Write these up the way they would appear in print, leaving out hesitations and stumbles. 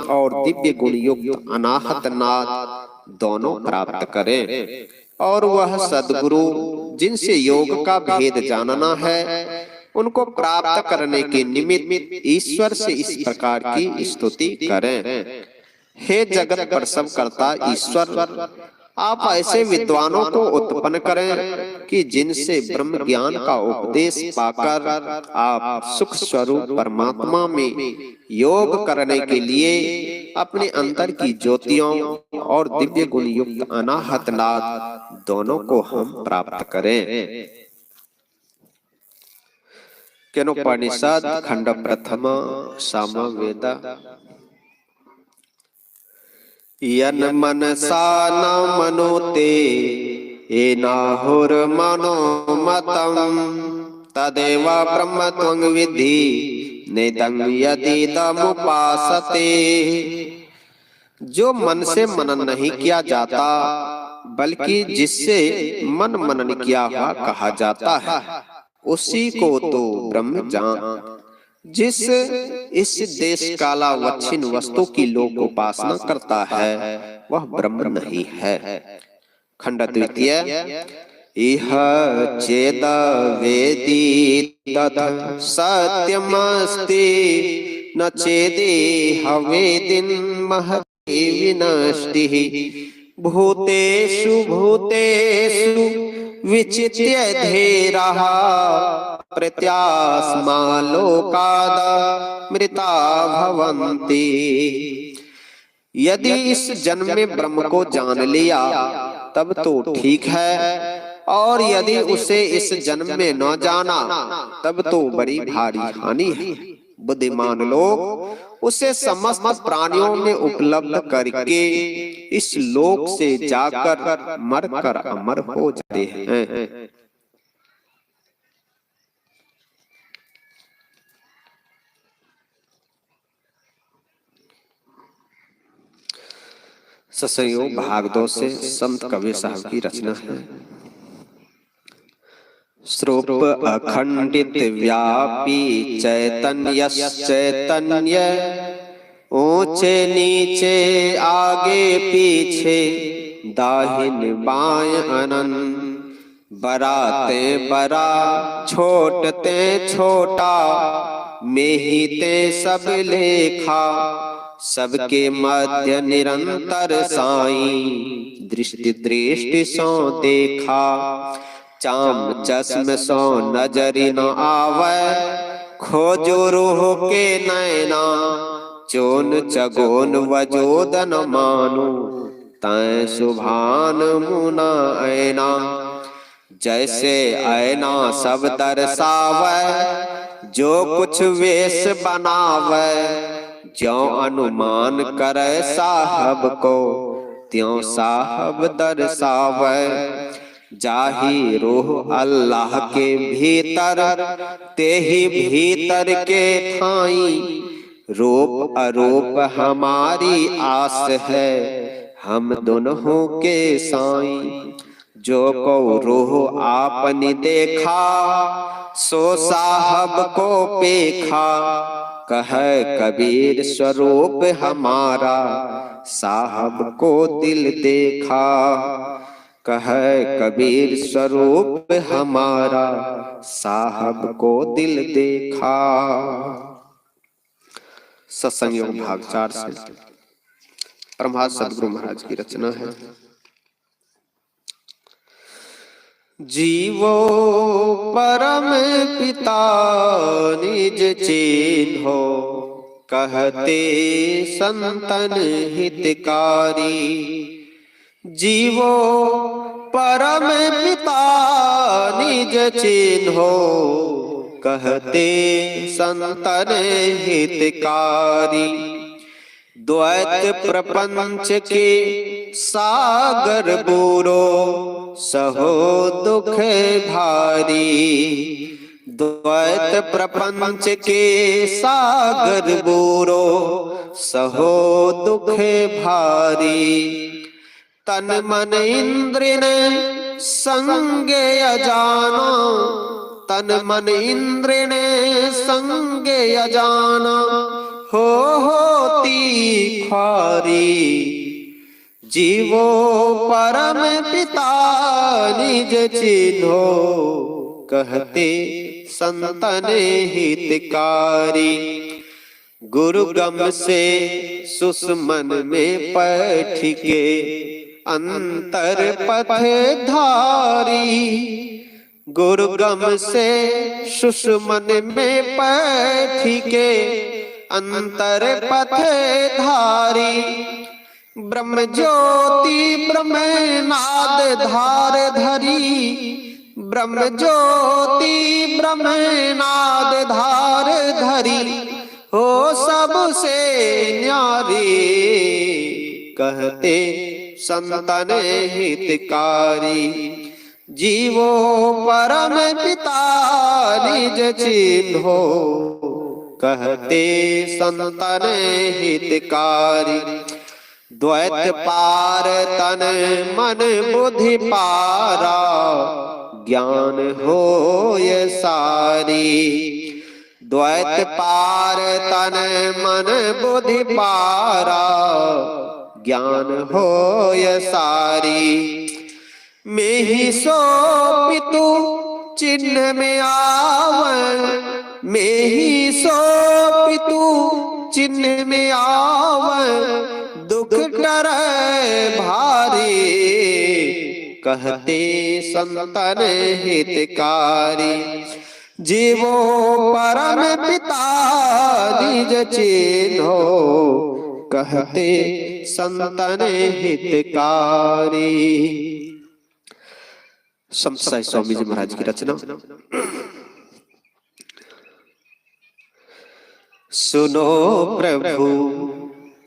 और दिव्य गुण युक्त अनाहत नाद दोनों प्राप्त करें। और वह सद्गुरु जिनसे योग का भेद जानना है, उनको प्राप्त करने के निमित्त ईश्वर से इस प्रकार की स्तुति करें। हे जगत प्रसव करता ईश्वर, आप ऐसे विद्वानों को उत्पन्न करें कि जिनसे ब्रह्म ज्ञान का उपदेश पाकर आप सुख स्वरूप परमात्मा में योग करने के लिए अपने अंतर की ज्योतियों और दिव्य गुण युक्त अनाहत नाद दोनों को हम प्राप्त करें। केनोपनिषद खंड प्रथम सामवेद। यन मनसा न मनोते येनाहुर्मनोमतं तदेव ब्रह्म त्वं विद्धि नेदं यदिदमुपासते। जो मन से मनन नहीं किया जाता, बल्कि जिससे मन मनन किया हुआ कहा जाता है, उसी को तो ब्रह्म जान। जिस इस देश कालावच्छिन्न वस्तु की लोक उपासना करता है, वह ब्रह्म नहीं है। खंड द्वितीय। इह चेद वेदी तत् सत्यमस्ति न चेदे हवेदिन महति विनष्टिः भूतेषु भूतेषु विचित्य धीरः प्रत्यास्मा लोकाद मृता भवन्ति। यदि इस जन्म में ब्रह्म को जान लिया तब तो ठीक है, और यदि उसे इस जन्म में न जाना तब तो बड़ी भारी हानि है। बुद्धिमान लोग उसे समस्त प्राणियों में उपलब्ध करके इस लोक से जाकर मरकर अमर हो जाते हैं। ससयोग भाग 2 से संत कबीर साहब की रचना है। स्वरूप अखंडित व्यापी चैतन्य चैतन्य, ऊंचे नीचे आगे पीछे दाहिन बाएं अनंत। बराते बरा छोटते छोटा, मेहिते सब लेखा। सबके मध्य निरंतर साईं, दृष्टि दृष्टि सो देखा। चाम चश्म सो नजरि न आवे, खोजो रूह के नैना। चोन चगोन वजोदन मानो, तै सुभान मुना ऐना। जैसे ऐना सब दर्शावे, जो कुछ वेश बनावे। ज्यों अनुमान करे साहब को, त्यों साहब दर्शावे। जाही रूह अल्लाह के भीतर, तेही भीतर के ठाई। रूप अरूप हमारी आस है, हम दोनों के साईं। जो को रूह आपने देखा, सो साहब को पेखा। कह कबीर स्वरूप हमारा, साहब को दिल देखा। कह कबीर स्वरूप हमारा, साहब को दिल देखा। सत्संग भाग 4 से प्रभात सदगुरु महाराज की रचना है। जीवो परम पिता निज चिन्हो, कहते संतन हितकारी। जीवो परम पिता निज चिन्हो, कहते संतन हितकारी। द्वैत प्रपंच के सागर बूरो, सहो दुख भारी। द्वैत प्रपंच के सागर बूरो, सहो दुख भारी। तन मन इंद्रिय संग अजाना, तन मन इंद्रिय संग अजाना। होती ख्वारी। जीवो परम पिता निज चिन्हो, कहते संतन हितकारी। गुरु गम से सुषमन में पठिके, अंतर पथ धारी। गुरु गम से सुषमन में पठिके, अंतर पथ धारी। ब्रह्म ज्योति ब्रह्म नाद धार धरी। ब्रह्म ज्योति ब्रह्म नाद धार धरी। हो सबसे न्यारी, कहते संतन हितकारी। जीवो परम पिता निज चिन्हो, कहते संतन हितकारी। द्वैत पार तन मन बुद्धि पारा, ज्ञान होय सारी। द्वैत पार तन मन बुद्धि पारा, ज्ञान होय सारी। मैं ही सो पितु चिन्ह में आवन, मैं ही सो पितु चिन्ह में आवन। दुख डरै भारी, कहते संतन हितकारी। जीवो परम पिता निज चिन्हो, कहते संतन हितकारी। संत साई स्वामी जी महाराज की रचना। सुनो प्रभु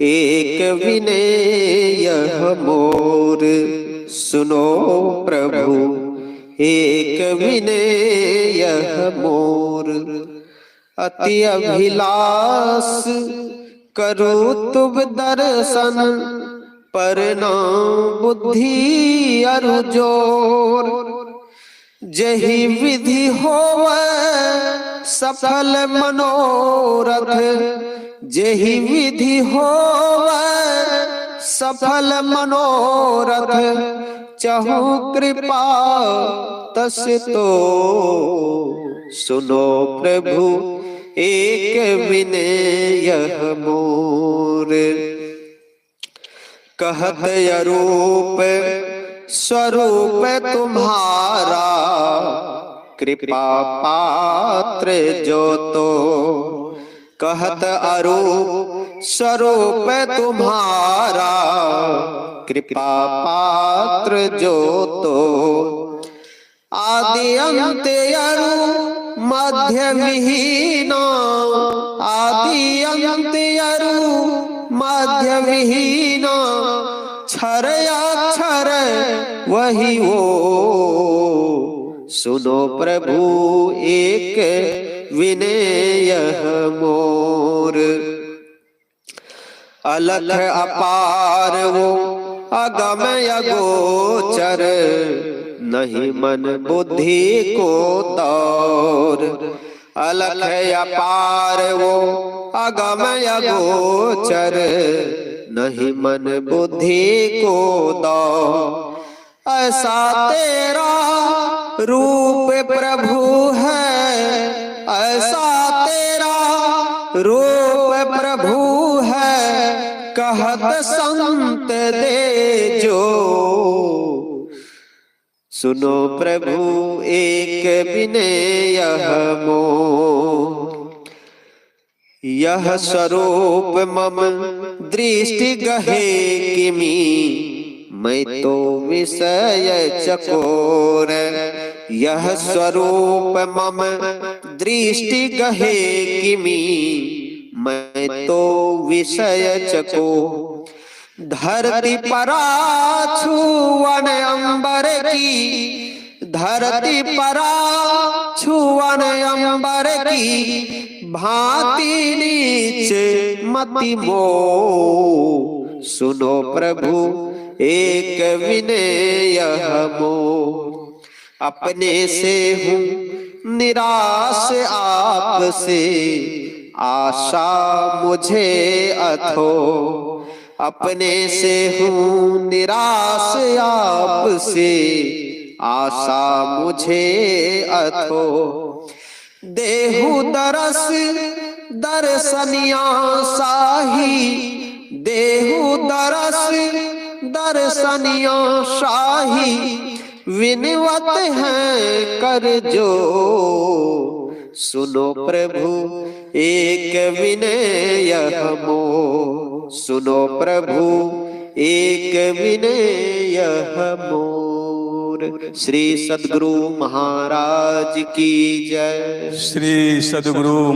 एक विनय यह मोर, सुनो प्रभु एक विनय यह मोर। अति अभिलाष करो तुम दर्शन, पर ना बुद्धि अरु जोर। जही विधि होवै सफल मनोरथ, जही विधि होवै सफल मनोरथ। चहु कृपा तस तो, सुनो प्रभु एक विनय यह मोर। कहत अरूप स्वरूप तुम्हारा, कृपा पात्र जो तो। कहत अरूप स्वरूप तुम्हारा, कृपा पात्र जो तो। आदि अंत अरु मध्य विहीना, आदि अंत अरु मध्य विहीना। क्षर अक्षर वही वो, सुनो प्रभु एक विनय यह मोर। अलख अपार वो अगम अगोचर, नहीं मन बुद्धि को दौर। अलख अपार वो अगम अगोचर, नहीं मन बुद्धि को दौर। ऐसा तेरा रूप प्रभु है, ऐसा तेरा रूप प्रभु है। कहत संत दे जो, सुनो प्रभु एक विनय यह मोर। यह स्वरूप मम दृष्टि गहे किमी, मैं तो विषय चकोर। यह स्वरूप मम दृष्टि गहे किमी, मैं तो विषय चकोर। धरती परा छुवन अंबर की, धरती परा छुवन अंबर की। भांति नीचे मति मोह, सुनो प्रभु एक विनय यह मोर। अपने से हूँ निराश आपसे, आशा मुझे अथो, अपने से हूँ निराश आपसे, आशा मुझे अथो। देहु दरस दर्शनिया साही, देहु दरस दर्शनिया शाही, विनवत है कर जो, सुनो प्रभु एक विनय हमो, सुनो प्रभु एक विनय हमोर। श्री सद्गुरु महाराज की जय। श्री सद्गुरु